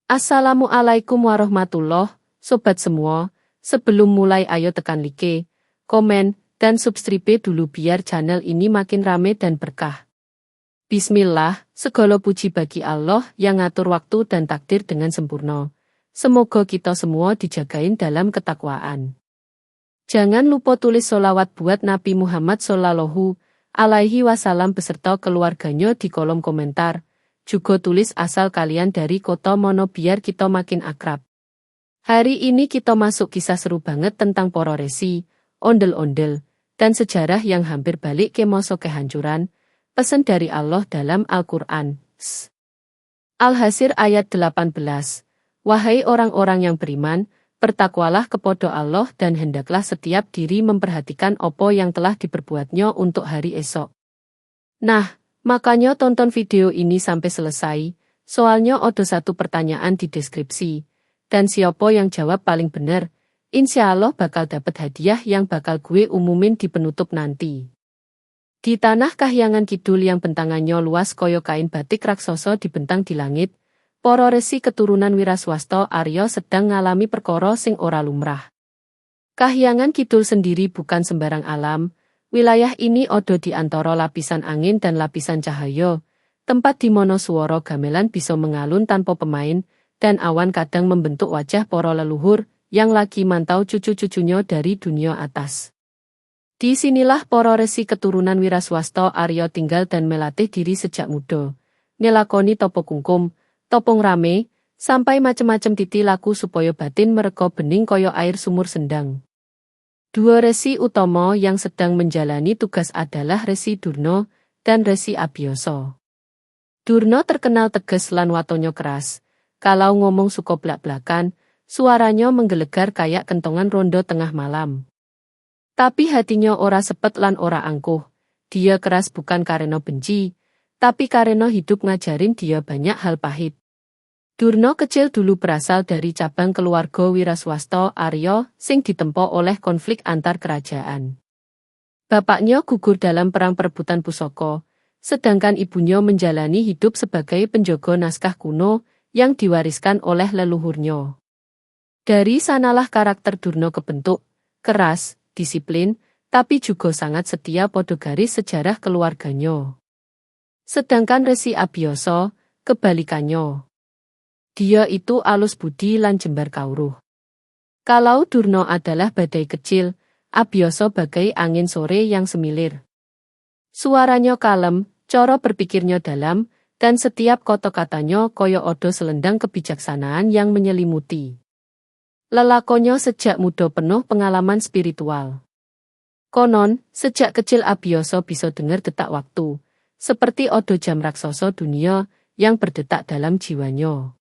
Assalamualaikum sobat semua. Sebelum mulai ayo tekan like, komen, dan subscribe dulu biar channel ini makin rame dan berkah. Bismillah, segala puji bagi Allah yang ngatur waktu dan takdir dengan sempurna. Semoga kita semua dijagain dalam ketakwaan. Jangan lupa tulis sholawat buat Nabi Muhammad Shallallahu Alaihi Wasallam beserta keluarganya di kolom komentar. Juga tulis asal kalian dari kota mana biar kita makin akrab. Hari ini kita masuk kisah seru banget tentang para resi, ondel-ondel, dan sejarah yang hampir balik ke masa kehancuran. Pesan dari Allah dalam Al-Quran. Al-Hasr ayat 18. Wahai orang-orang yang beriman, bertakwalah kepada Allah dan hendaklah setiap diri memperhatikan apa yang telah diperbuatnya untuk hari esok. Nah, makanya tonton video ini sampai selesai, soalnya ada satu pertanyaan di deskripsi. Dan siapa yang jawab paling benar, insya Allah bakal dapat hadiah yang bakal gue umumin di penutup nanti. Di tanah Kahyangan Kidul yang bentangannya luas koyo kain batik raksasa dibentang di langit, para resi keturunan Wiraswasta Arya sedang ngalami perkara sing ora lumrah. Kahyangan Kidul sendiri bukan sembarang alam. Wilayah ini ada di antara lapisan angin dan lapisan cahaya, tempat di mana suara gamelan bisa mengalun tanpa pemain, dan awan kadang membentuk wajah para leluhur yang lagi mantau cucu-cucunya dari dunia atas. Di sinilah para resi keturunan Wiraswasta Arya tinggal dan melatih diri sejak muda. Ngelakoni topo kungkum, topong rame, sampai macem-macem titi laku supaya batin mereka bening koyo air sumur sendang. Dua resi utama yang sedang menjalani tugas adalah Resi Durna dan Resi Abiyasa. Durna terkenal tegas lan watonyo keras. Kalau ngomong suka blak-blakan, suaranya menggelegar kayak kentongan rondo tengah malam. Tapi hatinya ora sepet lan ora angkuh. Dia keras bukan karena benci, tapi karena hidup ngajarin dia banyak hal pahit. Durna kecil dulu berasal dari cabang keluarga Wiraswasta Arya sing ditempa oleh konflik antar kerajaan. Bapaknya gugur dalam perang perebutan pusaka, sedangkan ibunya menjalani hidup sebagai penjaga naskah kuno yang diwariskan oleh leluhurnya. Dari sanalah karakter Durna kebentuk, keras, disiplin, tapi juga sangat setia pada garis sejarah keluarganya. Sedangkan Resi Abiyasa, kebalikannya. Dia itu alus budi lan jembar kawruh. Kalau Durna adalah badai kecil, Abiyasa bagai angin sore yang semilir. Suaranya kalem, cara berpikirnya dalam, dan setiap kata-katanya koyo odo selendang kebijaksanaan yang menyelimuti. Lelakonnya sejak muda penuh pengalaman spiritual. Konon, sejak kecil Abiyasa bisa dengar detak waktu, seperti odo jam raksasa dunia yang berdetak dalam jiwanya.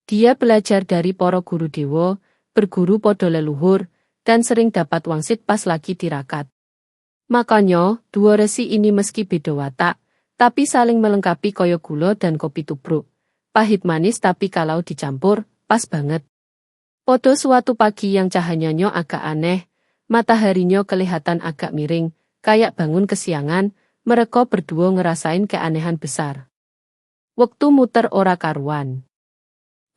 Dia belajar dari para guru dewa, berguru pada leluhur, dan sering dapat wangsit pas lagi tirakat. Makanya, dua resi ini meski beda watak, tapi saling melengkapi koyo gula dan kopi tubruk. Pahit manis tapi kalau dicampur, pas banget. Pada suatu pagi yang cahayanya agak aneh, mataharinya kelihatan agak miring, kayak bangun kesiangan, mereka berdua ngerasain keanehan besar. Waktu muter ora karuan.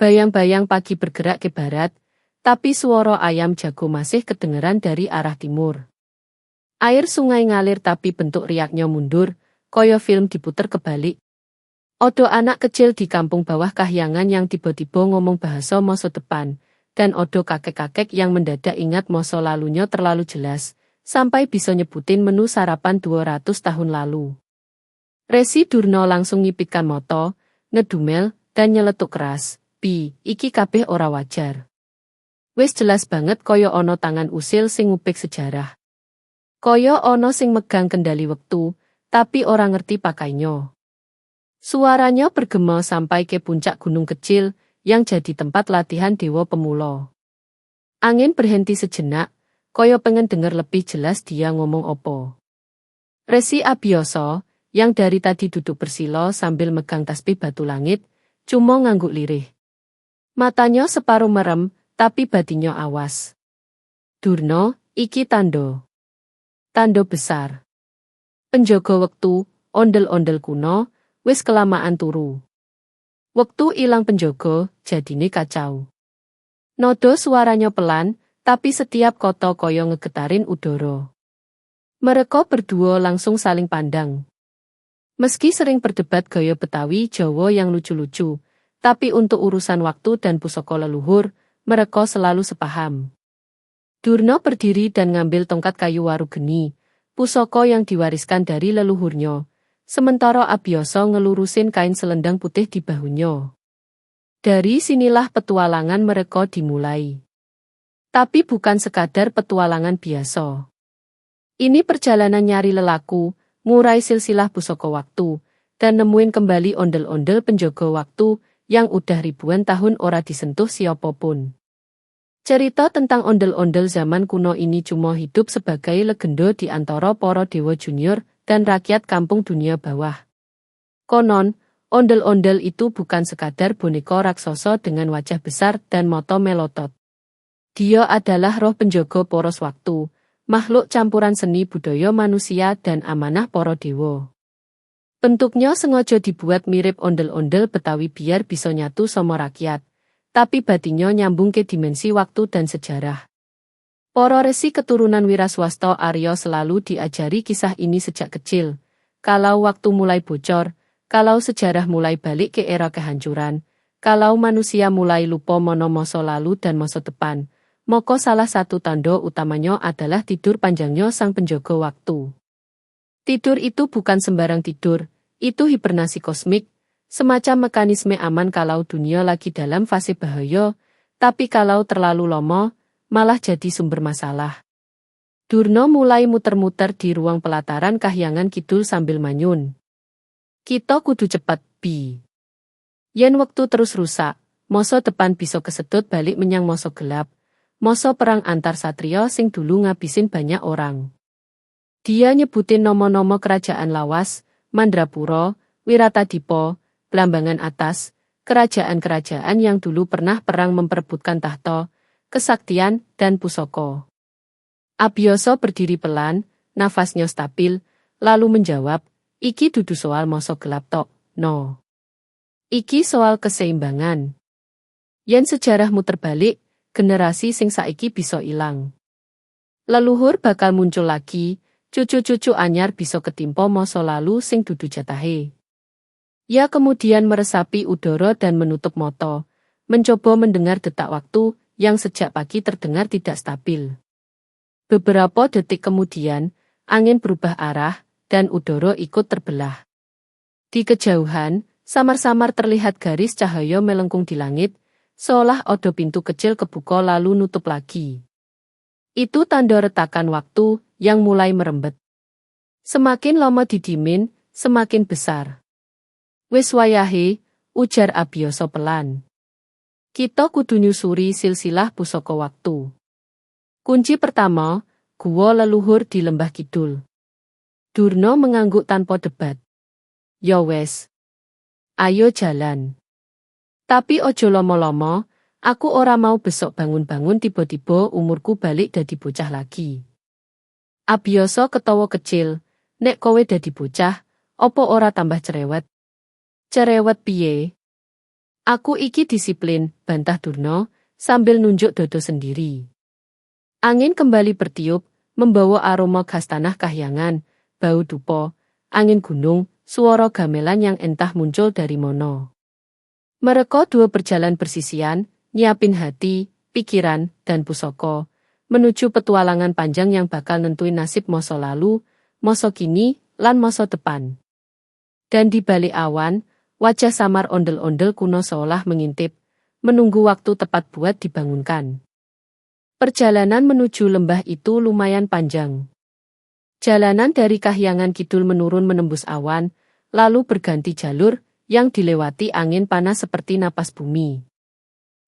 Bayang-bayang pagi bergerak ke barat, tapi suara ayam jago masih kedengeran dari arah timur. Air sungai ngalir tapi bentuk riaknya mundur, koyo film diputer kebalik. Odo anak kecil di kampung bawah Kahyangan yang tiba-tiba ngomong bahasa masa depan, dan odo kakek-kakek yang mendadak ingat masa lalunya terlalu jelas, sampai bisa nyebutin menu sarapan 200 tahun lalu. Resi Durna langsung ngipitkan mata, ngedumel, dan nyeletuk keras. Iki kabeh ora wajar. Wis jelas banget koyo ono tangan usil sing ngupik sejarah. Koyo ono sing megang kendali wektu, tapi ora ngerti pakainya. Suaranya bergema sampai ke puncak gunung kecil, yang jadi tempat latihan dewa pemula. Angin berhenti sejenak, koyo pengen denger lebih jelas dia ngomong opo. Resi Abiyasa, yang dari tadi duduk bersila sambil megang tasbih batu langit, cuma ngangguk lirih. Matanya separuh merem, tapi batinnya awas. Durna, iki tando. Tando besar. Penjaga wektu, ondel-ondel kuno, wis kelamaan turu. Wektu ilang penjogo, jadine kacau. Nodo suaranya pelan, tapi setiap kata kaya ngegetarin udara. Mereka berdua langsung saling pandang. Meski sering berdebat gaya Betawi Jawa yang lucu-lucu, tapi untuk urusan waktu dan pusaka leluhur, mereka selalu sepaham. Durna berdiri dan ngambil tongkat kayu waru geni, pusaka yang diwariskan dari leluhurnya, sementara Abiyasa ngelurusin kain selendang putih di bahunya. Dari sinilah petualangan mereka dimulai. Tapi bukan sekadar petualangan biasa. Ini perjalanan nyari lelaku, ngurai silsilah pusaka waktu, dan nemuin kembali ondel-ondel penjaga waktu yang udah ribuan tahun ora disentuh siapapun. Cerita tentang ondel-ondel zaman kuno ini cuma hidup sebagai legenda di antara para dewa junior dan rakyat kampung dunia bawah. Konon, ondel-ondel itu bukan sekadar boneka raksasa dengan wajah besar dan mata melotot. Dia adalah roh penjaga poros waktu, makhluk campuran seni budaya manusia dan amanah para dewa. Bentuknya sengaja dibuat mirip ondel-ondel Betawi biar bisa nyatu sama rakyat, tapi batinnya nyambung ke dimensi waktu dan sejarah. Para resi keturunan wiraswasta Arya selalu diajari kisah ini sejak kecil. Kalau waktu mulai bocor, kalau sejarah mulai balik ke era kehancuran, kalau manusia mulai lupa mono masa lalu dan masa depan, maka salah satu tanda utamanya adalah tidur panjangnya sang penjaga waktu. Tidur itu bukan sembarang tidur, itu hibernasi kosmik, semacam mekanisme aman kalau dunia lagi dalam fase bahaya, tapi kalau terlalu lama, malah jadi sumber masalah. Durna mulai muter-muter di ruang pelataran Kahyangan Kidul sambil manyun. Kita kudu cepat, Bi. Yen waktu terus rusak, masa depan bisa kesedot balik menyang masa gelap, masa perang antar satria sing dulu ngabisin banyak orang. Dia nyebutin nomo-nomo kerajaan lawas, Mandrapura, Wiratadipa, Blambangan Atas, kerajaan-kerajaan yang dulu pernah perang memperebutkan tahta, kesaktian, dan pusaka. Abiyasa berdiri pelan, nafasnya stabil, lalu menjawab, iki dudu soal masa gelap tok, no. Iki soal keseimbangan. Yen sejarahmu terbalik, generasi sing saiki bisa ilang. Leluhur bakal muncul lagi, cucu-cucu anyar bisa ketimpa masa lalu sing dudu jatahe. Ia kemudian meresapi udara dan menutup mata, mencoba mendengar detak waktu yang sejak pagi terdengar tidak stabil. Beberapa detik kemudian, angin berubah arah, dan udara ikut terbelah. Di kejauhan, samar-samar terlihat garis cahaya melengkung di langit, seolah ada pintu kecil kebuka lalu nutup lagi. Itu tanda retakan waktu yang mulai merembet. Semakin lama didimin, semakin besar. Wis wayahe, ujar Abiyasa pelan. Kita kudu nyusuri silsilah pusaka waktu. Kunci pertama, gua leluhur di lembah kidul. Durna mengangguk tanpa debat. Ya wes. Ayo jalan. Tapi ojo lomo-lomo, aku ora mau besok bangun-bangun tiba-tiba umurku balik dadi bocah lagi. Abiyasa ketawa kecil, nek kowe dadi bocah, opo ora tambah cerewet? Cerewet piye? Aku iki disiplin, bantah Durna, sambil nunjuk dodo sendiri. Angin kembali bertiup, membawa aroma khas tanah Kahyangan, bau dupa, angin gunung, suara gamelan yang entah muncul dari mono. Mereka dua berjalan bersisian, nyiapin hati, pikiran, dan pusaka, menuju petualangan panjang yang bakal nentuin nasib masa lalu, masa kini, lan masa depan. Dan di balik awan, wajah samar ondel-ondel kuno seolah mengintip, menunggu waktu tepat buat dibangunkan. Perjalanan menuju lembah itu lumayan panjang. Jalanan dari Kahyangan Kidul menurun menembus awan, lalu berganti jalur, yang dilewati angin panas seperti napas bumi.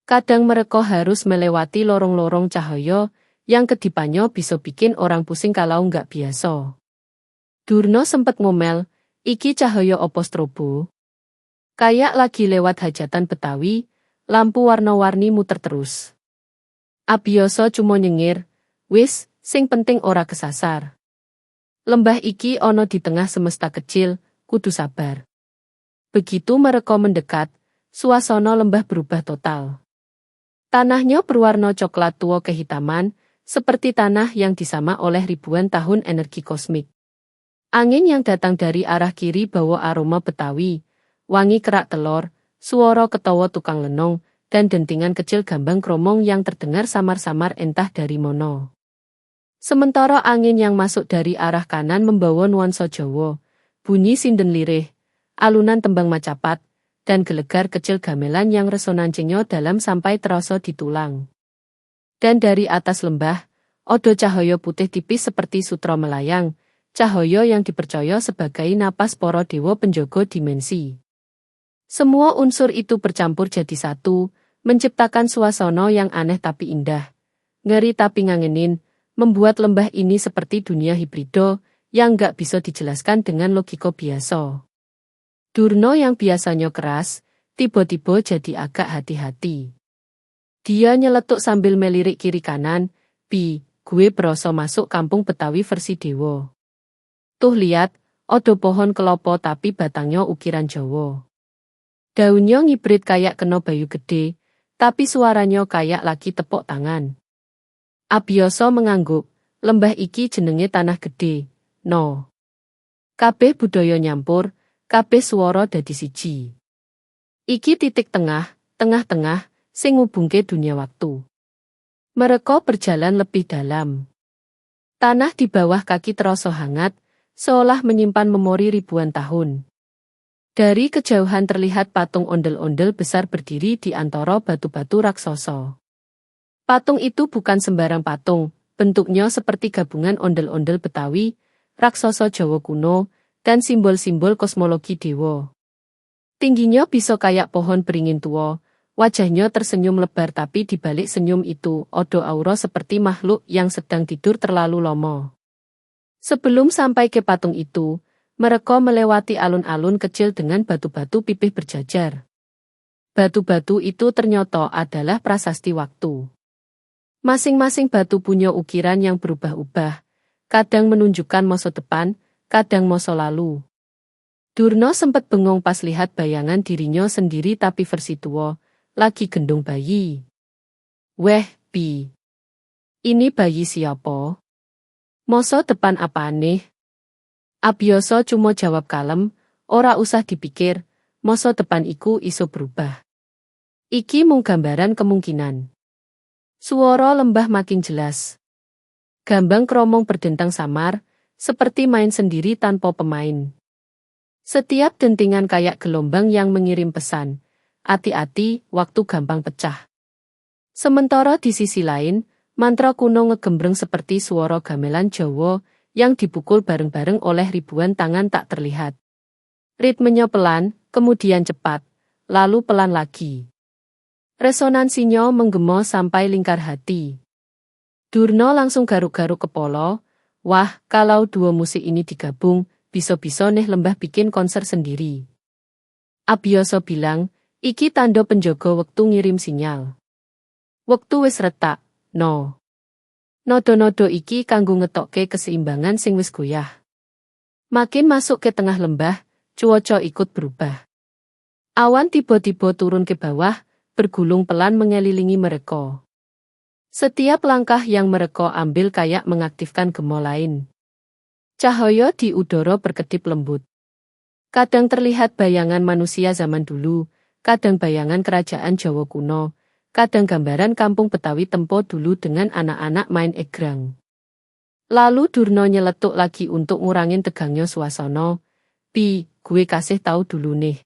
Kadang mereka harus melewati lorong-lorong cahaya, yang kedipannya bisa bikin orang pusing kalau nggak biasa. Durna sempet ngomel, iki cahaya opo strobo? Kayak lagi lewat hajatan Betawi, lampu warna-warni muter terus. Abiyasa cuma nyengir, wis, sing penting ora kesasar. Lembah iki ono di tengah semesta kecil, kudu sabar. Begitu mereka mendekat, suasana lembah berubah total. Tanahnya berwarna coklat tua kehitaman, seperti tanah yang disama oleh ribuan tahun energi kosmik. Angin yang datang dari arah kiri bawa aroma Betawi, wangi kerak telur, suara ketawa tukang lenong, dan dentingan kecil gambang kromong yang terdengar samar-samar entah dari mono. Sementara angin yang masuk dari arah kanan membawa nuansa Jawa, bunyi sinden lirih, alunan tembang macapat, dan gelegar kecil gamelan yang resonansenya dalam sampai terasa di tulang. Dan dari atas lembah, ada cahaya putih tipis seperti sutra melayang, cahaya yang dipercaya sebagai napas para dewa penjaga dimensi. Semua unsur itu bercampur jadi satu, menciptakan suasana yang aneh tapi indah, ngeri tapi ngangenin, membuat lembah ini seperti dunia hibrido yang gak bisa dijelaskan dengan logika biasa. Durna yang biasanya keras, tiba-tiba jadi agak hati-hati. Dia nyeletuk sambil melirik kiri kanan, gue berasa masuk kampung Betawi versi dewa. Tuh lihat, ada pohon kelopo tapi batangnya ukiran Jawa. Daunnya ngibrit kayak kena bayu gede, tapi suaranya kayak lagi tepuk tangan. Abioso mengangguk, lembah iki jenenge tanah gede, no. Kabeh budaya nyampur, kabeh swara dadi siji. Iki titik tengah, tengah-tengah, sing ngubungke dunia waktu. Mereka berjalan lebih dalam. Tanah di bawah kaki terasa hangat, seolah menyimpan memori ribuan tahun. Dari kejauhan terlihat patung ondel-ondel besar berdiri di antara batu-batu raksasa. Patung itu bukan sembarang patung, bentuknya seperti gabungan ondel-ondel Betawi, raksasa Jawa kuno, dan simbol-simbol kosmologi dewa. Tingginya bisa kayak pohon beringin tua, wajahnya tersenyum lebar tapi di balik senyum itu ada aura seperti makhluk yang sedang tidur terlalu lama. Sebelum sampai ke patung itu, mereka melewati alun-alun kecil dengan batu-batu pipih berjajar. Batu-batu itu ternyata adalah prasasti waktu. Masing-masing batu punya ukiran yang berubah-ubah, kadang menunjukkan masa depan, kadang masa lalu. Durna sempat bengong pas lihat bayangan dirinya sendiri tapi versi tua, lagi gendong bayi. Weh, ini bayi siapa? Masa depan apa aneh? Abioso cuma jawab kalem, ora usah dipikir, masa depan iku iso berubah. Iki mung gambaran kemungkinan. Suara lembah makin jelas. Gambang kromong berdentang samar, seperti main sendiri tanpa pemain. Setiap dentingan kayak gelombang yang mengirim pesan, hati-hati, waktu gampang pecah. Sementara di sisi lain, mantra kuno ngegembreng seperti suara gamelan Jawa yang dipukul bareng-bareng oleh ribuan tangan tak terlihat. Ritmenya pelan, kemudian cepat, lalu pelan lagi. Resonansinya menggema sampai lingkar hati. Durna langsung garuk-garuk kepala, wah, kalau dua musik ini digabung, bisa-bisa nih lembah bikin konser sendiri. Abioso bilang, iki tanda penjaga wektu ngirim sinyal. Wektu wis retak. No. Nodo-nodo iki kanggo ngetokke keseimbangan sing wis goyah. Makin masuk ke tengah lembah, cuaca ikut berubah. Awan tiba-tiba turun ke bawah, bergulung pelan mengelilingi mereka. Setiap langkah yang mereka ambil kayak mengaktifkan gema lain. Cahaya di udara berkedip lembut. Kadang terlihat bayangan manusia zaman dulu, kadang bayangan kerajaan Jawa kuno, kadang gambaran kampung Betawi tempo dulu dengan anak-anak main egrang. Lalu Durna nyeletuk lagi untuk ngurangin tegangnya suasana. Gue kasih tahu dulu nih.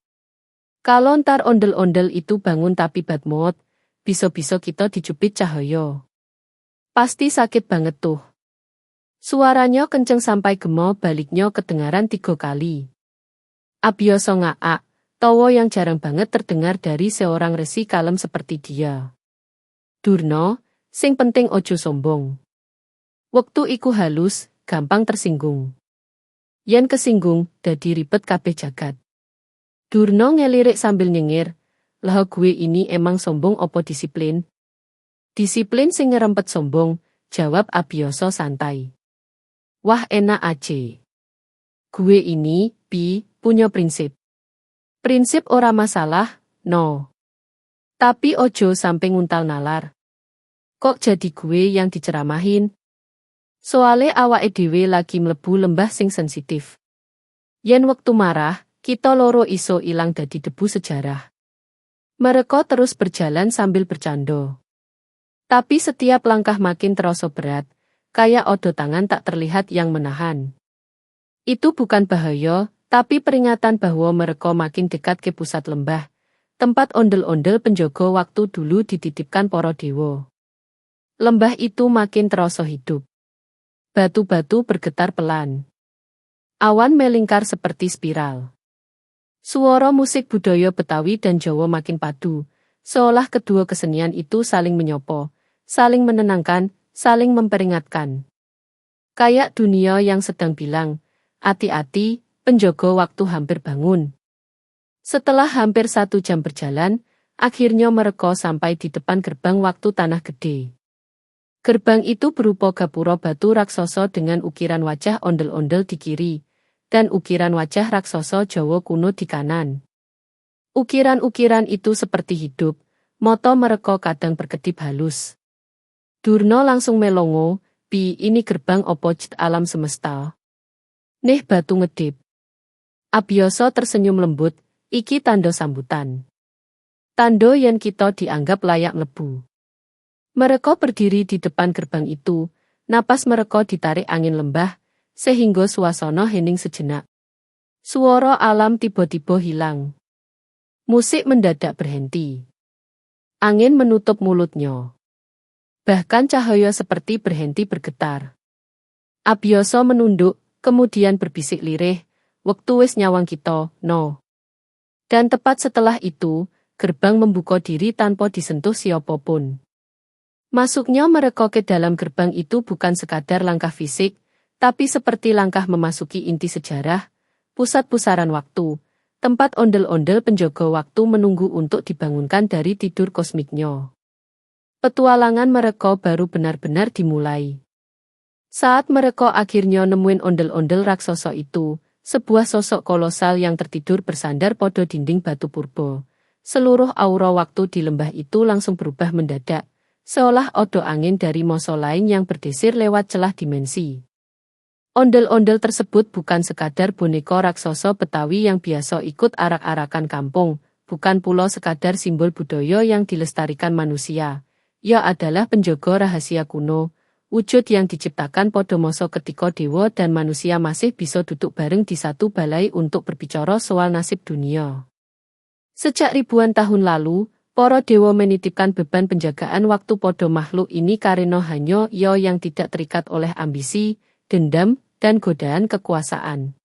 Kalau ntar ondel-ondel itu bangun tapi bad mood, bisa-bisa kita dijepit cahaya. Pasti sakit banget tuh. Suaranya kenceng sampai gema baliknya kedengaran 3 kali. Abioso ngaak. Tawa yang jarang banget terdengar dari seorang resi kalem seperti dia. Durna, sing penting ojo sombong. Waktu iku halus, gampang tersinggung. Yen kesinggung, dadi ribet kabeh jagat. Durna ngelirik sambil nyengir, lah gue ini emang sombong opo disiplin? Disiplin sing ngerempet sombong, jawab Abioso santai. Wah enak aja. Gue ini, punya prinsip. Prinsip ora masalah, no. Tapi ojo sampe nguntal nalar. Kok jadi gue yang diceramahin? Soale awake dhewe lagi mlebu lembah sing sensitif. Yen wektu marah, kita loro iso ilang dadi debu sejarah. Mereka terus berjalan sambil bercanda. Tapi setiap langkah makin terasa berat, kayak odo tangan tak terlihat yang menahan. Itu bukan bahaya, tapi peringatan bahwa mereka makin dekat ke pusat lembah, tempat ondel-ondel penjaga waktu dulu dititipkan para dewa. Lembah itu makin terasa hidup. Batu-batu bergetar pelan. Awan melingkar seperti spiral. Suara musik budaya Betawi dan Jawa makin padu, seolah kedua kesenian itu saling menyopo, saling menenangkan, saling memperingatkan. Kayak dunia yang sedang bilang, hati-hati, penjaga waktu hampir bangun. Setelah hampir 1 jam berjalan, akhirnya mereka sampai di depan gerbang waktu Tanah Gede. Gerbang itu berupa gapura batu raksasa dengan ukiran wajah ondel-ondel di kiri, dan ukiran wajah raksasa Jawa kuno di kanan. Ukiran-ukiran itu seperti hidup, mata mereka kadang berkedip halus. Durna langsung melongo, "Pi, ini gerbang opo cet alam semesta?" Neh batu ngedip. Abiyasa tersenyum lembut, "Iki tanda sambutan. Tanda yen kita dianggap layak mlebu." Mereka berdiri di depan gerbang itu, napas mereka ditarik angin lembah, sehingga suasana hening sejenak. Suara alam tiba-tiba hilang. Musik mendadak berhenti. Angin menutup mulutnya. Bahkan cahaya seperti berhenti bergetar. Abiyasa menunduk, kemudian berbisik lirih, "Wektu wis nyawang kita, no." Dan tepat setelah itu, gerbang membuka diri tanpa disentuh siapapun. Masuknya mereka ke dalam gerbang itu bukan sekadar langkah fisik, tapi seperti langkah memasuki inti sejarah, pusat pusaran waktu, tempat ondel-ondel penjaga waktu menunggu untuk dibangunkan dari tidur kosmiknya. Petualangan mereka baru benar-benar dimulai. Saat mereka akhirnya nemuin ondel-ondel raksasa itu, sebuah sosok kolosal yang tertidur bersandar pada dinding batu purba. Seluruh aura waktu di lembah itu langsung berubah mendadak, seolah odo angin dari masa lain yang berdesir lewat celah dimensi. Ondel-ondel tersebut bukan sekadar boneka raksasa Betawi yang biasa ikut arak-arakan kampung, bukan pula sekadar simbol budaya yang dilestarikan manusia. Ia adalah penjaga rahasia kuno, wujud yang diciptakan pada masa ketika dewa dan manusia masih bisa duduk bareng di satu balai untuk berbicara soal nasib dunia. Sejak ribuan tahun lalu, para dewa menitipkan beban penjagaan waktu pada makhluk ini karena hanya ia yang tidak terikat oleh ambisi, dendam, dan godaan kekuasaan.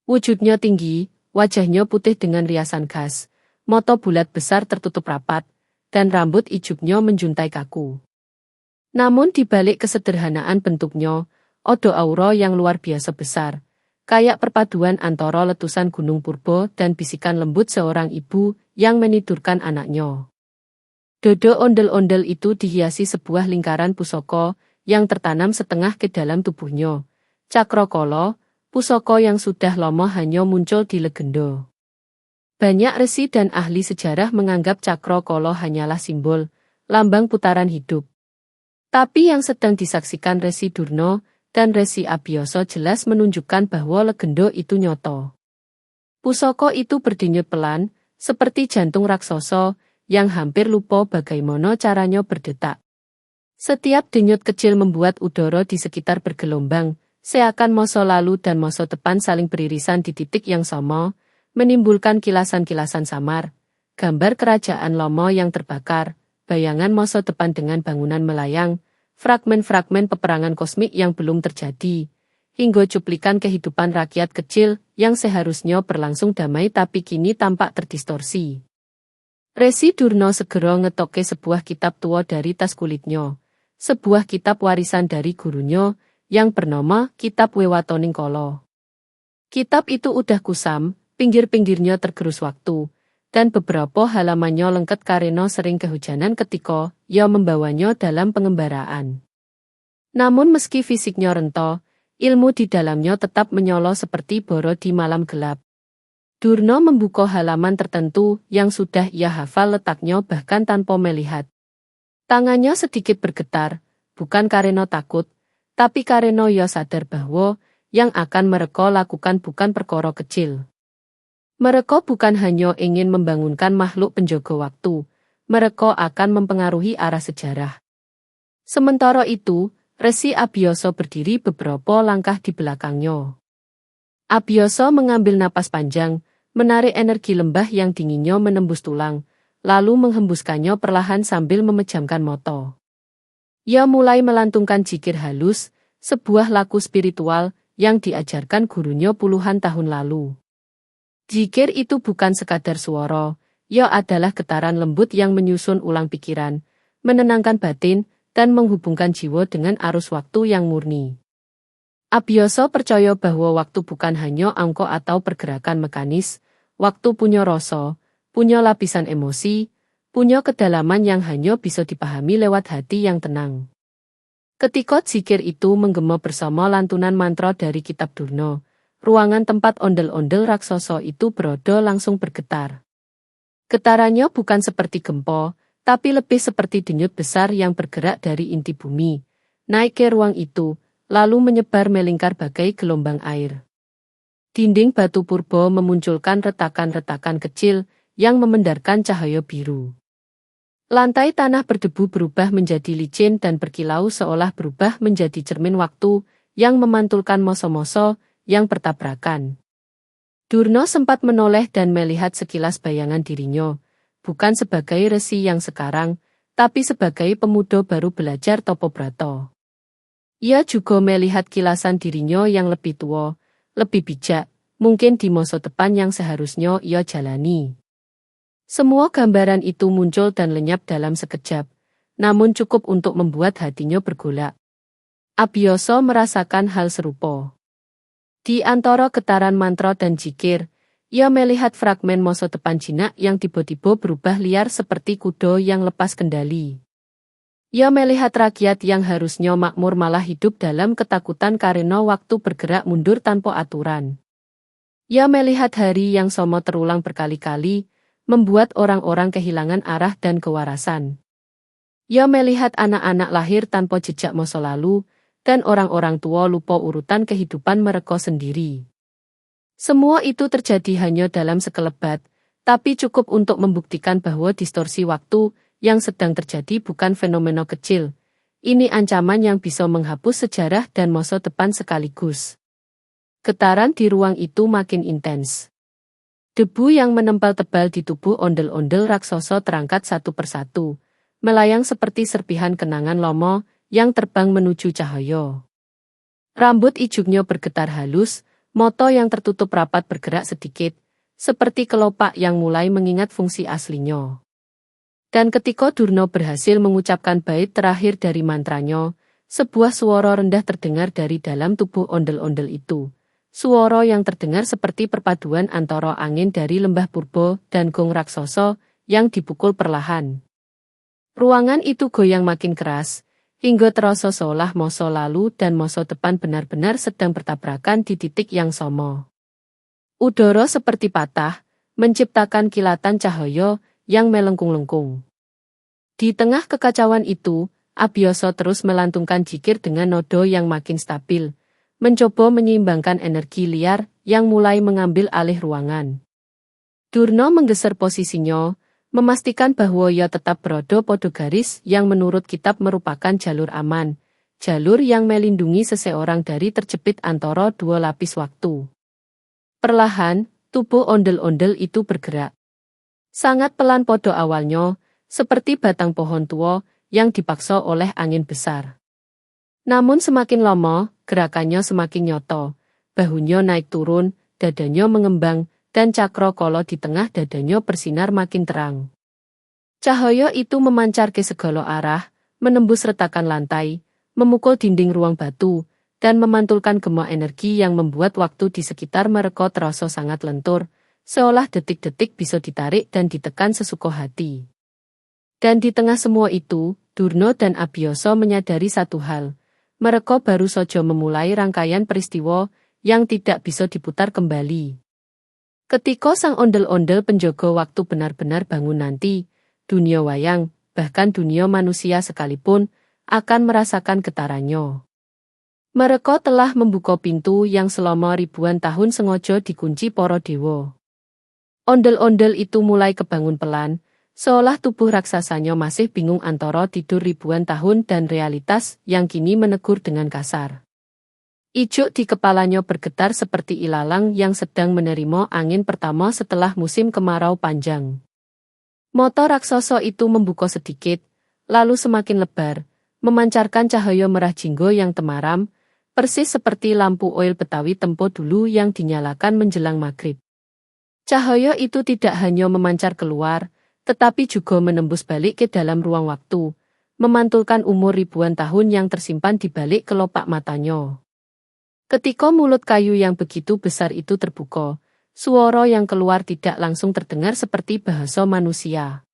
Wujudnya tinggi, wajahnya putih dengan riasan khas, mata bulat besar tertutup rapat, dan rambut ijubnya menjuntai kaku. Namun di balik kesederhanaan bentuknya, ada aura yang luar biasa besar, kayak perpaduan antara letusan gunung purba dan bisikan lembut seorang ibu yang menidurkan anaknya. Dodo ondel-ondel itu dihiasi sebuah lingkaran pusaka yang tertanam setengah ke dalam tubuhnya. Cakrakala, pusaka yang sudah lama hanya muncul di legenda. Banyak resi dan ahli sejarah menganggap cakrakala hanyalah simbol, lambang putaran hidup. Tapi yang sedang disaksikan Resi Durna dan Resi Abiyasa jelas menunjukkan bahwa legenda itu nyata. Pusaka itu berdenyut pelan, seperti jantung raksasa, yang hampir lupa bagaimana caranya berdetak. Setiap denyut kecil membuat udara di sekitar bergelombang, seakan masa lalu dan masa depan saling beririsan di titik yang sama, menimbulkan kilasan-kilasan samar, gambar kerajaan lama yang terbakar, bayangan masa depan dengan bangunan melayang, fragmen-fragmen peperangan kosmik yang belum terjadi, hingga cuplikan kehidupan rakyat kecil yang seharusnya berlangsung damai tapi kini tampak terdistorsi. Resi Durna segera ngetoke sebuah kitab tua dari tas kulitnya, sebuah kitab warisan dari gurunya, yang bernama Kitab Wewatoning Kala. Kitab itu udah kusam, pinggir-pinggirnya tergerus waktu, dan beberapa halamannya lengket karena sering kehujanan ketika ia membawanya dalam pengembaraan. Namun meski fisiknya renta, ilmu di dalamnya tetap menyala seperti boro di malam gelap. Durna membuka halaman tertentu yang sudah ia hafal letaknya bahkan tanpa melihat. Tangannya sedikit bergetar, bukan karena takut, tapi karena ia sadar bahwa yang akan mereka lakukan bukan perkara kecil. Mereka bukan hanya ingin membangunkan makhluk penjaga waktu, mereka akan mempengaruhi arah sejarah. Sementara itu, Resi Abiyasa berdiri beberapa langkah di belakangnya. Abiyasa mengambil napas panjang, menarik energi lembah yang dinginnya menembus tulang, lalu menghembuskannya perlahan sambil memejamkan mata. Ia mulai melantungkan zikir halus, sebuah laku spiritual yang diajarkan gurunya puluhan tahun lalu. Zikir itu bukan sekadar suara, ia adalah getaran lembut yang menyusun ulang pikiran, menenangkan batin, dan menghubungkan jiwa dengan arus waktu yang murni. Abiyasa percaya bahwa waktu bukan hanya angka atau pergerakan mekanis, waktu punya rasa, punya lapisan emosi, punya kedalaman yang hanya bisa dipahami lewat hati yang tenang. Ketika zikir itu menggema bersama lantunan mantra dari kitab Durna, ruangan tempat ondel-ondel raksasa itu berada langsung bergetar. Getarannya bukan seperti gempa, tapi lebih seperti denyut besar yang bergerak dari inti bumi, naik ke ruang itu, lalu menyebar melingkar bagai gelombang air. Dinding batu purba memunculkan retakan-retakan kecil yang memendarkan cahaya biru. Lantai tanah berdebu berubah menjadi licin dan berkilau seolah berubah menjadi cermin waktu yang memantulkan moso-moso yang bertabrakan. Durna sempat menoleh dan melihat sekilas bayangan dirinya, bukan sebagai resi yang sekarang, tapi sebagai pemuda baru belajar Topo Brata. Ia juga melihat kilasan dirinya yang lebih tua, lebih bijak, mungkin di masa depan yang seharusnya ia jalani. Semua gambaran itu muncul dan lenyap dalam sekejap, namun cukup untuk membuat hatinya bergolak. Abiyasa merasakan hal serupa. Di antara getaran mantra dan zikir, ia melihat fragmen masa depan jinak yang tiba-tiba berubah liar seperti kuda yang lepas kendali. Ia melihat rakyat yang harusnya makmur malah hidup dalam ketakutan karena waktu bergerak mundur tanpa aturan. Ia melihat hari yang sama terulang berkali-kali, membuat orang-orang kehilangan arah dan kewarasan. Ia melihat anak-anak lahir tanpa jejak masa lalu, dan orang-orang tua lupa urutan kehidupan mereka sendiri. Semua itu terjadi hanya dalam sekelebat, tapi cukup untuk membuktikan bahwa distorsi waktu yang sedang terjadi bukan fenomena kecil. Ini ancaman yang bisa menghapus sejarah dan masa depan sekaligus. Getaran di ruang itu makin intens. Debu yang menempel tebal di tubuh ondel-ondel raksasa terangkat satu persatu, melayang seperti serpihan kenangan lama yang terbang menuju cahaya. Rambut ijuknya bergetar halus, mata yang tertutup rapat bergerak sedikit, seperti kelopak yang mulai mengingat fungsi aslinya. Dan ketika Durna berhasil mengucapkan bait terakhir dari mantranya, sebuah suara rendah terdengar dari dalam tubuh ondel-ondel itu. Suara yang terdengar seperti perpaduan antara angin dari lembah purba dan gong raksasa yang dipukul perlahan. Ruangan itu goyang makin keras, hingga terasa seolah masa lalu dan masa depan benar-benar sedang bertabrakan di titik yang sama. Udara seperti patah, menciptakan kilatan cahaya yang melengkung-lengkung. Di tengah kekacauan itu, Abiyasa terus melantungkan zikir dengan nada yang makin stabil, mencoba menyeimbangkan energi liar yang mulai mengambil alih ruangan. Durna menggeser posisinya, memastikan bahwa ia tetap berada pada garis yang menurut kitab merupakan jalur aman, jalur yang melindungi seseorang dari terjepit antara dua lapis waktu. Perlahan, tubuh ondel-ondel itu bergerak. Sangat pelan pada awalnya, seperti batang pohon tua yang dipaksa oleh angin besar. Namun semakin lama, gerakannya semakin nyata, bahunya naik turun, dadanya mengembang, dan cakra kala di tengah dadanya bersinar makin terang. Cahaya itu memancar ke segala arah, menembus retakan lantai, memukul dinding ruang batu, dan memantulkan gema energi yang membuat waktu di sekitar mereka terasa sangat lentur, seolah detik-detik bisa ditarik dan ditekan sesuka hati. Dan di tengah semua itu, Durna dan Abiyasa menyadari satu hal, mereka baru saja memulai rangkaian peristiwa yang tidak bisa diputar kembali. Ketika sang ondel-ondel penjaga waktu benar-benar bangun nanti, dunia wayang, bahkan dunia manusia sekalipun, akan merasakan getarannya. Mereka telah membuka pintu yang selama ribuan tahun sengaja dikunci para dewa. Ondel-ondel itu mulai kebangun pelan, seolah tubuh raksasanya masih bingung antara tidur ribuan tahun dan realitas yang kini menegur dengan kasar. Ijuk di kepalanya bergetar seperti ilalang yang sedang menerima angin pertama setelah musim kemarau panjang. Mata raksasa itu membuka sedikit, lalu semakin lebar, memancarkan cahaya merah jinggo yang temaram, persis seperti lampu oil Betawi tempo dulu yang dinyalakan menjelang maghrib. Cahaya itu tidak hanya memancar keluar, tetapi juga menembus balik ke dalam ruang waktu, memantulkan umur ribuan tahun yang tersimpan di balik kelopak matanya. Ketika mulut kayu yang begitu besar itu terbuka, suara yang keluar tidak langsung terdengar seperti bahasa manusia.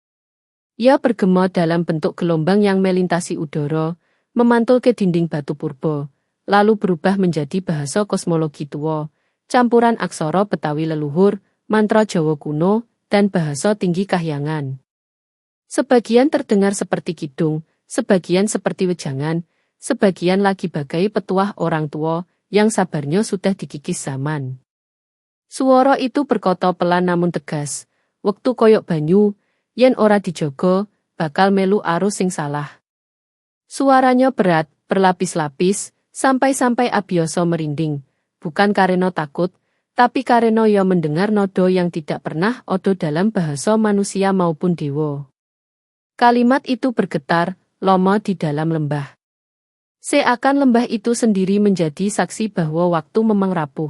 Ia bergema dalam bentuk gelombang yang melintasi udara, memantul ke dinding batu purba, lalu berubah menjadi bahasa kosmologi tua, campuran aksara Betawi leluhur, mantra Jawa kuno, dan bahasa tinggi kahyangan. Sebagian terdengar seperti kidung, sebagian seperti wejangan, sebagian lagi bagai petuah orang tua, yang sabarnya sudah dikikis zaman. Suara itu berkata pelan namun tegas, wektu koyok banyu, yen ora dijogo, bakal melu arus sing salah. Suaranya berat, berlapis-lapis, sampai-sampai Abiyasa merinding, bukan karena takut, tapi karena ia mendengar nodo yang tidak pernah ada dalam bahasa manusia maupun dewa. Kalimat itu bergetar, lama di dalam lembah. Seakan lembah itu sendiri menjadi saksi bahwa waktu memang rapuh.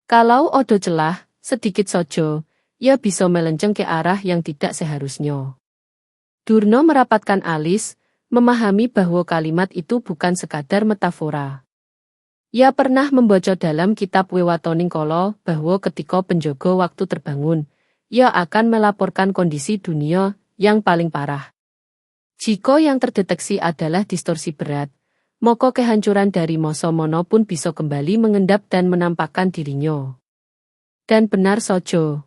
Kalau ada celah, sedikit saja, ia bisa melenceng ke arah yang tidak seharusnya. Durna merapatkan alis, memahami bahwa kalimat itu bukan sekadar metafora. Ia pernah membaca dalam kitab Wewatoning Kala bahwa ketika penjaga waktu terbangun, ia akan melaporkan kondisi dunia yang paling parah. Jika yang terdeteksi adalah distorsi berat, maka kehancuran dari masa mono pun bisa kembali mengendap dan menampakkan dirinya. Dan benar saja.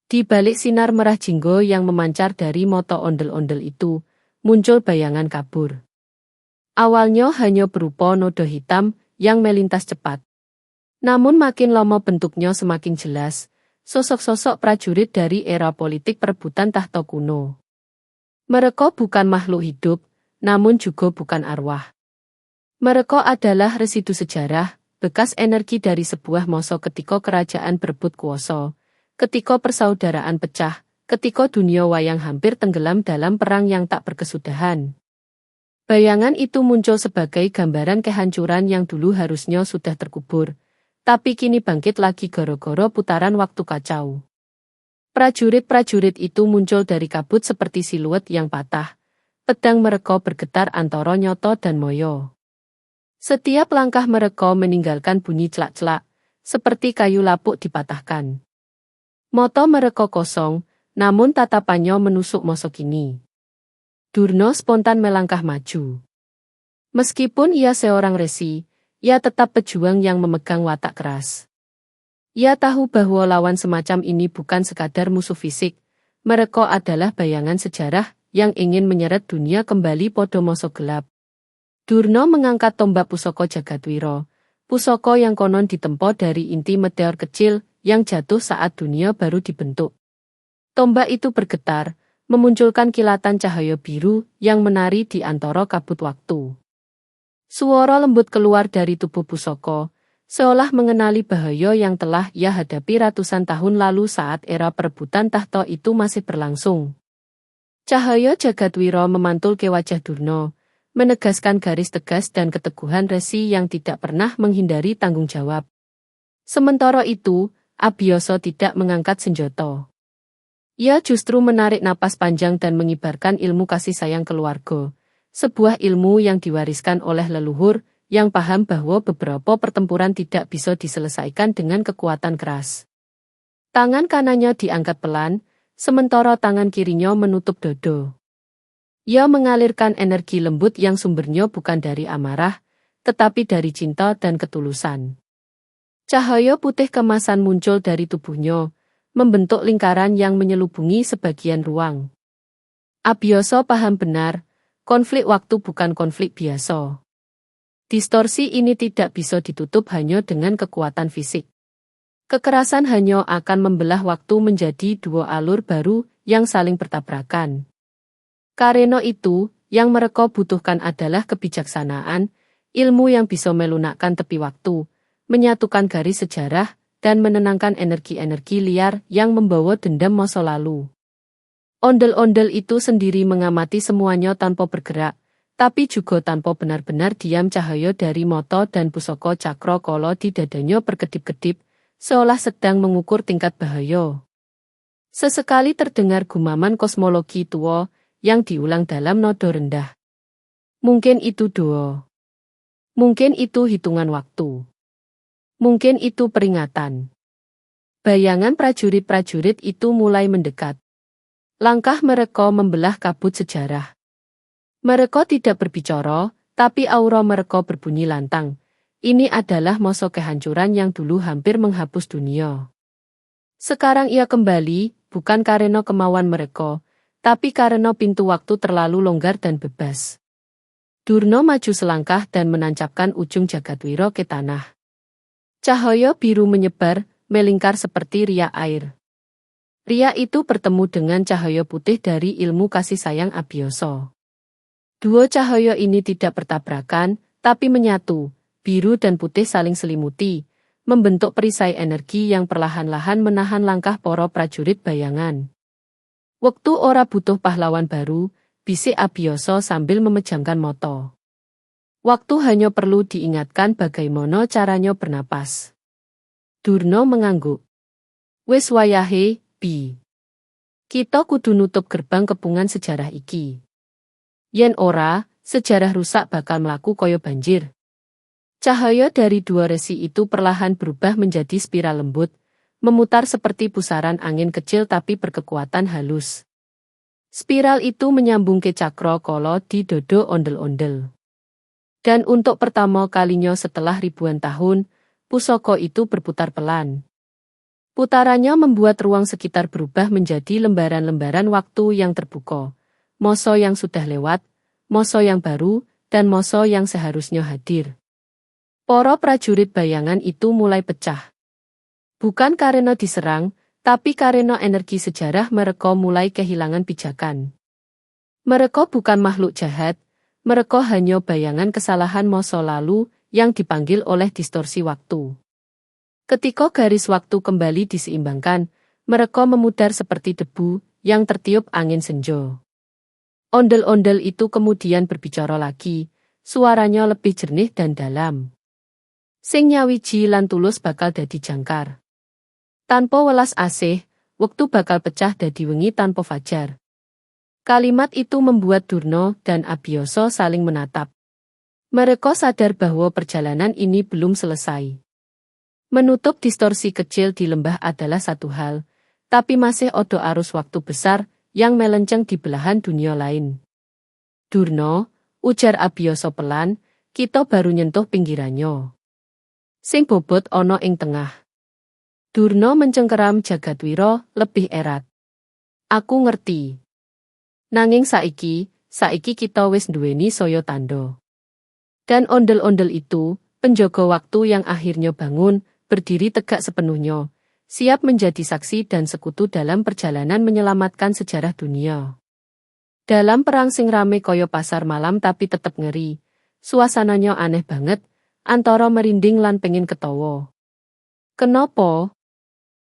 Di balik sinar merah jinggo yang memancar dari mata ondel-ondel itu, muncul bayangan kabur. Awalnya hanya berupa noda hitam yang melintas cepat. Namun makin lama bentuknya semakin jelas, sosok-sosok prajurit dari era politik perebutan tahta kuno. Mereka bukan makhluk hidup, namun juga bukan arwah. Mereka adalah residu sejarah, bekas energi dari sebuah masa ketika kerajaan berebut kuasa, ketika persaudaraan pecah, ketika dunia wayang hampir tenggelam dalam perang yang tak berkesudahan. Bayangan itu muncul sebagai gambaran kehancuran yang dulu harusnya sudah terkubur, tapi kini bangkit lagi gara-gara putaran waktu kacau. Prajurit-prajurit itu muncul dari kabut seperti siluet yang patah, pedang mereka bergetar antara nyata dan moyo. Setiap langkah mereka meninggalkan bunyi celak-celak, seperti kayu lapuk dipatahkan. Mata mereka kosong, namun tatapannya menusuk masa kini. Durna spontan melangkah maju. Meskipun ia seorang resi, ia tetap pejuang yang memegang watak keras. Ia tahu bahwa lawan semacam ini bukan sekadar musuh fisik, mereka adalah bayangan sejarah yang ingin menyeret dunia kembali pada masa gelap. Durna mengangkat tombak pusaka Jagadwira, pusaka yang konon ditempa dari inti meteor kecil yang jatuh saat dunia baru dibentuk. Tombak itu bergetar, memunculkan kilatan cahaya biru yang menari di antara kabut waktu. Suara lembut keluar dari tubuh pusaka, seolah mengenali bahaya yang telah ia hadapi ratusan tahun lalu saat era perebutan tahta itu masih berlangsung. Cahaya Jagadwira memantul ke wajah Durna, menegaskan garis tegas dan keteguhan resi yang tidak pernah menghindari tanggung jawab. Sementara itu, Abiyasa tidak mengangkat senjata. Ia justru menarik napas panjang dan mengibarkan ilmu kasih sayang keluarga, sebuah ilmu yang diwariskan oleh leluhur, yang paham bahwa beberapa pertempuran tidak bisa diselesaikan dengan kekuatan keras. Tangan kanannya diangkat pelan, sementara tangan kirinya menutup dada. Ia mengalirkan energi lembut yang sumbernya bukan dari amarah, tetapi dari cinta dan ketulusan. Cahaya putih kemasan muncul dari tubuhnya, membentuk lingkaran yang menyelubungi sebagian ruang. Abiyasa paham benar, konflik waktu bukan konflik biasa. Distorsi ini tidak bisa ditutup hanya dengan kekuatan fisik. Kekerasan hanya akan membelah waktu menjadi dua alur baru yang saling bertabrakan. Karena itu, yang mereka butuhkan adalah kebijaksanaan, ilmu yang bisa melunakkan tepi waktu, menyatukan garis sejarah, dan menenangkan energi-energi liar yang membawa dendam masa lalu. Ondel-ondel itu sendiri mengamati semuanya tanpa bergerak, tapi juga tanpa benar-benar diam. Cahaya dari mata dan pusaka cakra kala di dadanya berkedip-kedip, seolah sedang mengukur tingkat bahaya. Sesekali terdengar gumaman kosmologi tua yang diulang dalam nada rendah. Mungkin itu doa. Mungkin itu hitungan waktu. Mungkin itu peringatan. Bayangan prajurit-prajurit itu mulai mendekat. Langkah mereka membelah kabut sejarah. Mereka tidak berbicara, tapi aura mereka berbunyi lantang. Ini adalah masa kehancuran yang dulu hampir menghapus dunia. Sekarang ia kembali, bukan karena kemauan mereka, tapi karena pintu waktu terlalu longgar dan bebas. Durna maju selangkah dan menancapkan ujung Jagadwira ke tanah. Cahaya biru menyebar, melingkar seperti riak air. Riak itu bertemu dengan cahaya putih dari ilmu kasih sayang Abiyasa. Dua cahaya ini tidak bertabrakan, tapi menyatu, biru dan putih saling selimuti, membentuk perisai energi yang perlahan-lahan menahan langkah para prajurit bayangan. Waktu ora butuh pahlawan baru, bisik Abiyasa sambil memejamkan mata. Waktu hanya perlu diingatkan bagaimana caranya bernapas. Durna mengangguk. Wis wayahe, Bi. Kita kudu nutup gerbang kepungan sejarah iki. Yen ora, sejarah rusak bakal mlaku kaya banjir. Cahaya dari dua resi itu perlahan berubah menjadi spiral lembut, memutar seperti pusaran angin kecil tapi berkekuatan halus. Spiral itu menyambung ke cakra kala di dodo ondel-ondel. Dan untuk pertama kalinya setelah ribuan tahun, pusaka itu berputar pelan. Putarannya membuat ruang sekitar berubah menjadi lembaran-lembaran waktu yang terbuka. Masa yang sudah lewat, masa yang baru, dan masa yang seharusnya hadir. Para prajurit bayangan itu mulai pecah. Bukan karena diserang, tapi karena energi sejarah mereka mulai kehilangan pijakan. Mereka bukan makhluk jahat, mereka hanya bayangan kesalahan masa lalu yang dipanggil oleh distorsi waktu. Ketika garis waktu kembali diseimbangkan, mereka memudar seperti debu yang tertiup angin senja. Ondel-ondel itu kemudian berbicara lagi, suaranya lebih jernih dan dalam. Sing nyawiji lan tulus bakal dadi jangkar. Tanpa welas asih, wektu bakal pecah dadi wengi tanpa fajar. Kalimat itu membuat Durna dan Abiyasa saling menatap. Mereka sadar bahwa perjalanan ini belum selesai. Menutup distorsi kecil di lembah adalah satu hal, tapi masih ada arus waktu besar yang melenceng di belahan dunia lain. Durna, ujar Abiyasa pelan, kita baru nyentuh pinggirannya. Sing bobot ana ing tengah. Durna mencengkeram Jagadwira lebih erat. Aku ngerti. Nanging saiki kita wis duweni saya tanda. Dan ondel-ondel itu, penjaga waktu yang akhirnya bangun, berdiri tegak sepenuhnya, siap menjadi saksi dan sekutu dalam perjalanan menyelamatkan sejarah dunia. Dalam perang sing rame koyo pasar malam tapi tetep ngeri, suasananya aneh banget, antara merinding lan pengen ketawa. Kenapa?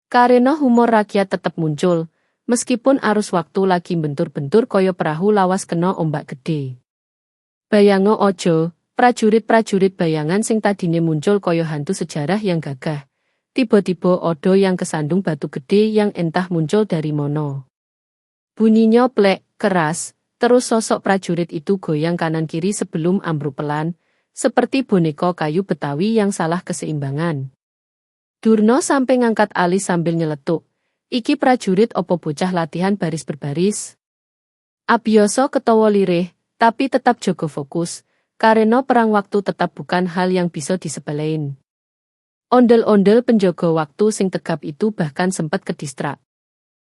Karena humor rakyat tetep muncul, meskipun arus waktu lagi bentur-bentur koyo perahu lawas kena ombak gede. Bayango ojo, prajurit-prajurit bayangan sing tadine muncul koyo hantu sejarah yang gagah. Tiba-tiba odo yang kesandung batu gede yang entah muncul dari mono. Bunyinya plek, keras, terus sosok prajurit itu goyang kanan-kiri sebelum ambruk pelan, seperti boneka kayu Betawi yang salah keseimbangan. Durna sampai ngangkat alis sambil nyeletuk. Iki prajurit opo bocah latihan baris berbaris? Abiyasa ketawa lirih, tapi tetap jaga fokus. Karena perang waktu tetap bukan hal yang bisa disepelein. Ondel-ondel penjaga waktu sing tegap itu bahkan sempat kedistrak.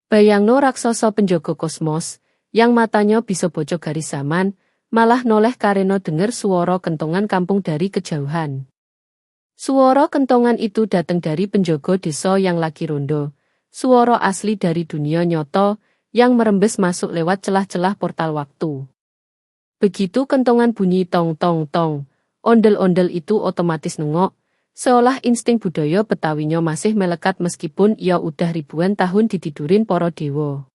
Bayangno raksasa penjaga kosmos, yang matanya bisa baca garis zaman, malah noleh karena denger suara kentongan kampung dari kejauhan. Suara kentongan itu datang dari penjaga desa yang lagi rondo. Suara asli dari dunia nyata, yang merembes masuk lewat celah-celah portal waktu. Begitu kentongan bunyi tong-tong-tong, ondel-ondel itu otomatis nengok, seolah insting budaya Betawinya masih melekat meskipun ia udah ribuan tahun ditidurin para dewa.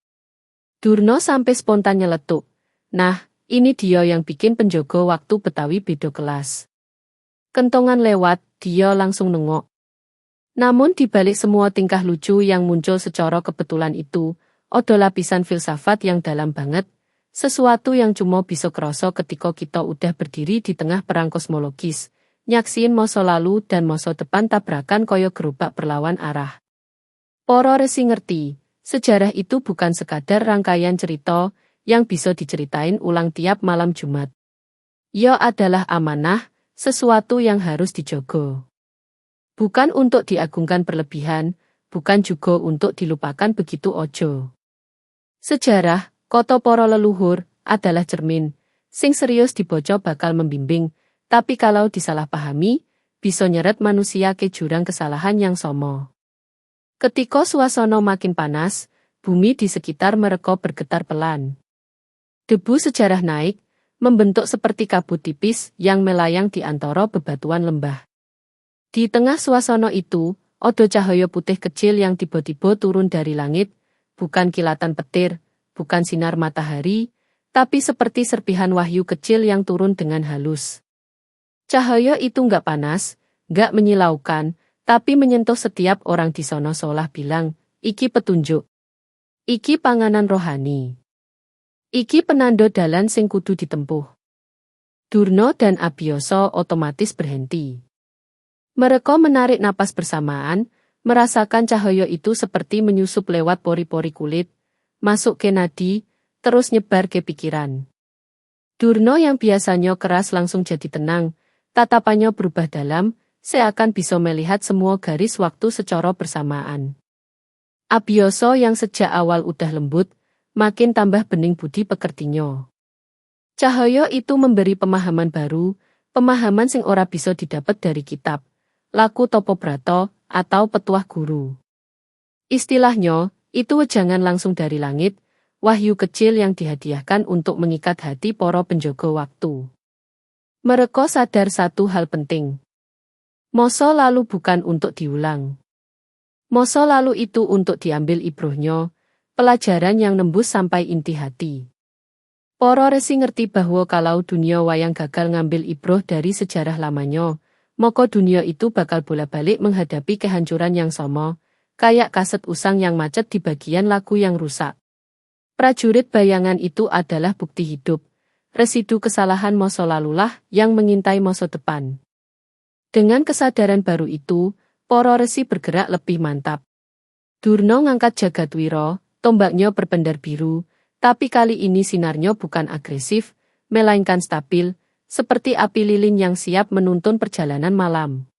Durna sampai spontan nyeletuk. Nah, ini dia yang bikin penjaga waktu Betawi beda kelas. Kentongan lewat, dia langsung nengok. Namun di balik semua tingkah lucu yang muncul secara kebetulan itu, ada lapisan filsafat yang dalam banget, sesuatu yang cuma bisa kerasa ketika kita udah berdiri di tengah perang kosmologis, nyaksiin masa lalu dan masa depan tabrakan koyo gerobak berlawan arah. Para resi ngerti, sejarah itu bukan sekadar rangkaian cerita yang bisa diceritain ulang tiap malam Jumat. Ia adalah amanah, sesuatu yang harus dijaga. Bukan untuk diagungkan berlebihan, bukan juga untuk dilupakan begitu ojo. Sejarah, kata para leluhur, adalah cermin, sing serius dibaca bakal membimbing, tapi kalau disalahpahami, bisa nyeret manusia ke jurang kesalahan yang sama. Ketika suasana makin panas, bumi di sekitar mereka bergetar pelan. Debu sejarah naik, membentuk seperti kabut tipis yang melayang di antara bebatuan lembah. Di tengah suasana itu, ada cahaya putih kecil yang tiba-tiba turun dari langit, bukan kilatan petir, bukan sinar matahari, tapi seperti serpihan wahyu kecil yang turun dengan halus. Cahaya itu nggak panas, nggak menyilaukan, tapi menyentuh setiap orang di sono seolah bilang, iki petunjuk. Iki panganan rohani. Iki penanda dalan sing kudu ditempuh. Durna dan Abiyasa otomatis berhenti. Mereka menarik napas bersamaan, merasakan cahaya itu seperti menyusup lewat pori-pori kulit, masuk ke nadi, terus nyebar ke pikiran. Durna yang biasanya keras langsung jadi tenang, tatapannya berubah dalam, seakan bisa melihat semua garis waktu secara bersamaan. Abiyasa yang sejak awal udah lembut, makin tambah bening budi pekertinya. Cahaya itu memberi pemahaman baru, pemahaman sing ora bisa didapat dari kitab, laku topo brato, atau petuah guru. Istilahnya, itu wejangan langsung dari langit, wahyu kecil yang dihadiahkan untuk mengikat hati para penjaga waktu. Mereka sadar satu hal penting. Masa lalu bukan untuk diulang. Masa lalu itu untuk diambil ibrohnya, pelajaran yang nembus sampai inti hati. Para resi ngerti bahwa kalau dunia wayang gagal ngambil ibroh dari sejarah lamanya, maka dunia itu bakal bolak-balik menghadapi kehancuran yang sama, kayak kaset usang yang macet di bagian lagu yang rusak. Prajurit bayangan itu adalah bukti hidup, residu kesalahan masa lalulah yang mengintai masa depan. Dengan kesadaran baru itu, para resi bergerak lebih mantap. Durna ngangkat Jagadwira, tombaknya berpendar biru, tapi kali ini sinarnya bukan agresif, melainkan stabil, seperti api lilin yang siap menuntun perjalanan malam.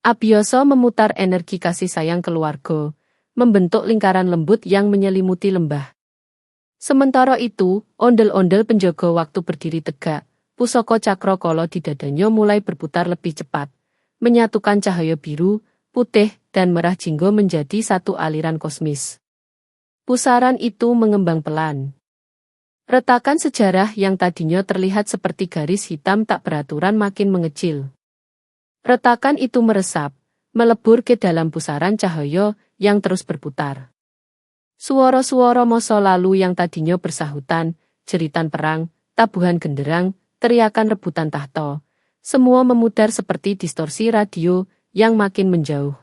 Abiyasa memutar energi kasih sayang keluarga, membentuk lingkaran lembut yang menyelimuti lembah. Sementara itu, ondel-ondel penjaga waktu berdiri tegak, pusaka cakra kala di dadanya mulai berputar lebih cepat, menyatukan cahaya biru, putih, dan merah jinggo menjadi satu aliran kosmis. Pusaran itu mengembang pelan. Retakan sejarah yang tadinya terlihat seperti garis hitam tak beraturan makin mengecil. Retakan itu meresap, melebur ke dalam pusaran cahaya yang terus berputar. Suara-suara masa lalu yang tadinya bersahutan, jeritan perang, tabuhan genderang, teriakan rebutan tahta, semua memudar seperti distorsi radio yang makin menjauh.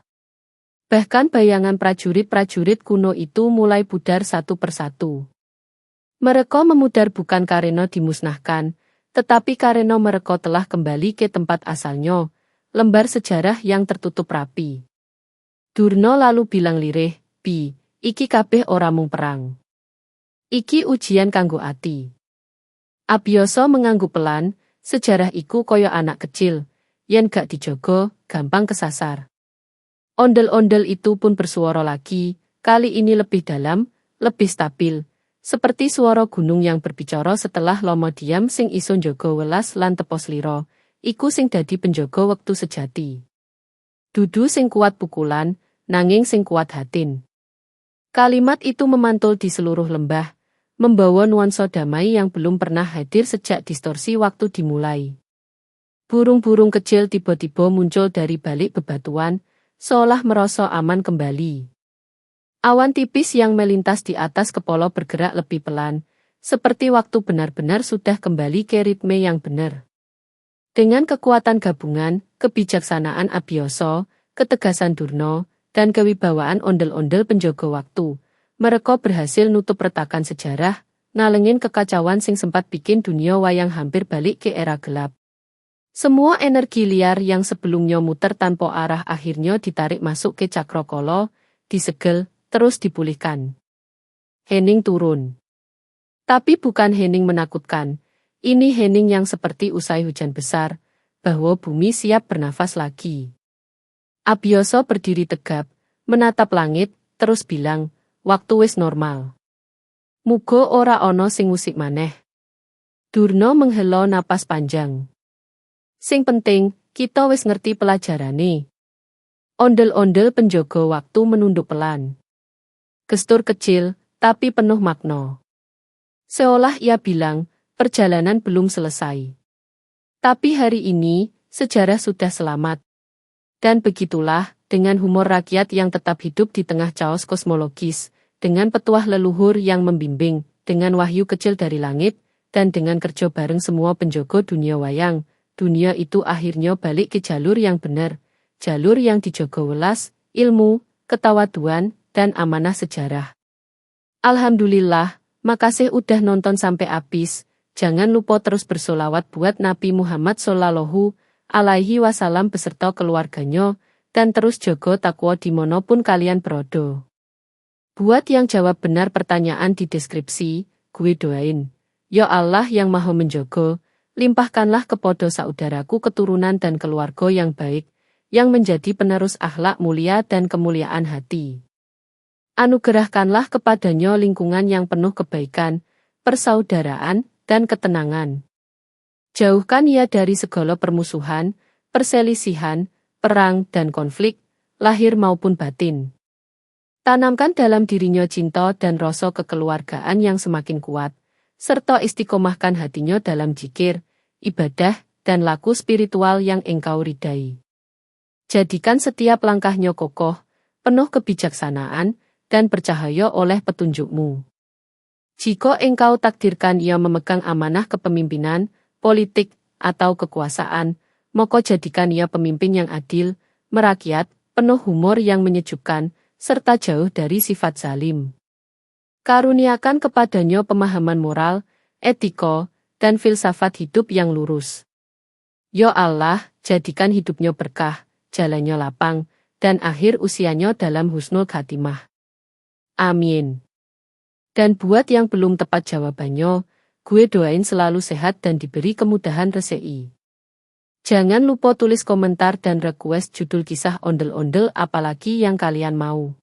Bahkan bayangan prajurit-prajurit kuno itu mulai pudar satu persatu. Mereka memudar bukan karena dimusnahkan, tetapi karena mereka telah kembali ke tempat asalnya, lembar sejarah yang tertutup rapi. Durna lalu bilang lirih, "Bi, iki kabeh ora mung perang. Iki ujian kanggo ati." Abiyasa mengangguk pelan, sejarah iku kaya anak kecil, yen gak dijogo, gampang kesasar. Ondel-ondel itu pun bersuara lagi, kali ini lebih dalam, lebih stabil. Seperti suara gunung yang berbicara setelah lomo diam sing iso njaga welas lan tepos liro, iku sing dadi penjaga wektu sejati. Dudu sing kuat pukulan, nanging sing kuat hatin. Kalimat itu memantul di seluruh lembah, membawa nuansa damai yang belum pernah hadir sejak distorsi waktu dimulai. Burung-burung kecil tiba-tiba muncul dari balik bebatuan, seolah merasa aman kembali. Awan tipis yang melintas di atas kepala bergerak lebih pelan, seperti waktu benar-benar sudah kembali ke ritme yang benar. Dengan kekuatan gabungan, kebijaksanaan Abiyasa, ketegasan Durna, dan kewibawaan ondel-ondel penjaga waktu, mereka berhasil nutup retakan sejarah, nalengin kekacauan sing sempat bikin dunia wayang hampir balik ke era gelap. Semua energi liar yang sebelumnya muter tanpa arah akhirnya ditarik masuk ke Cakrakala, disegel, terus dipulihkan. Hening turun. Tapi bukan hening menakutkan, ini hening yang seperti usai hujan besar, bahwa bumi siap bernafas lagi. Abiyasa berdiri tegap, menatap langit, terus bilang, waktu wis normal. Muga ora ana sing ngusik maneh. Durna menghela napas panjang. Sing penting, kita wis ngerti pelajarane. Ondel-ondel penjaga waktu menunduk pelan. Gestur kecil, tapi penuh makna. Seolah ia bilang, perjalanan belum selesai. Tapi hari ini, sejarah sudah selamat. Dan begitulah, dengan humor rakyat yang tetap hidup di tengah chaos kosmologis, dengan petuah leluhur yang membimbing, dengan wahyu kecil dari langit, dan dengan kerja bareng semua penjaga dunia wayang, dunia itu akhirnya balik ke jalur yang benar, jalur yang dijaga welas, ilmu, ketawaduan, dan amanah sejarah. Alhamdulillah, makasih udah nonton sampai habis. Jangan lupa terus bersolawat buat Nabi Muhammad Shallallahu Alaihi Wasallam beserta keluarganya, dan terus jaga takwa dimanapun kalian berada. Buat yang jawab benar pertanyaan di deskripsi, gue doain. Ya Allah yang maha menjaga, limpahkanlah kepada saudaraku keturunan dan keluarga yang baik, yang menjadi penerus akhlak mulia dan kemuliaan hati. Anugerahkanlah kepadanya lingkungan yang penuh kebaikan, persaudaraan, dan ketenangan. Jauhkan ia dari segala permusuhan, perselisihan, perang, dan konflik, lahir maupun batin. Tanamkan dalam dirinya cinta dan rasa kekeluargaan yang semakin kuat, serta istiqomahkan hatinya dalam zikir, ibadah, dan laku spiritual yang engkau ridai. Jadikan setiap langkahnya kokoh, penuh kebijaksanaan, dan bercahaya oleh petunjukmu. Jika engkau takdirkan ia memegang amanah kepemimpinan, politik, atau kekuasaan, maka jadikan ia pemimpin yang adil, merakyat, penuh humor yang menyejukkan, serta jauh dari sifat zalim. Karuniakan kepadanya pemahaman moral, etika, dan filsafat hidup yang lurus. Ya Allah, jadikan hidupnya berkah, jalannya lapang, dan akhir usianya dalam husnul khatimah. Amin. Dan buat yang belum tepat jawabannya, gue doain selalu sehat dan diberi kemudahan rezeki. Jangan lupa tulis komentar dan request judul kisah ondel-ondel apalagi yang kalian mau.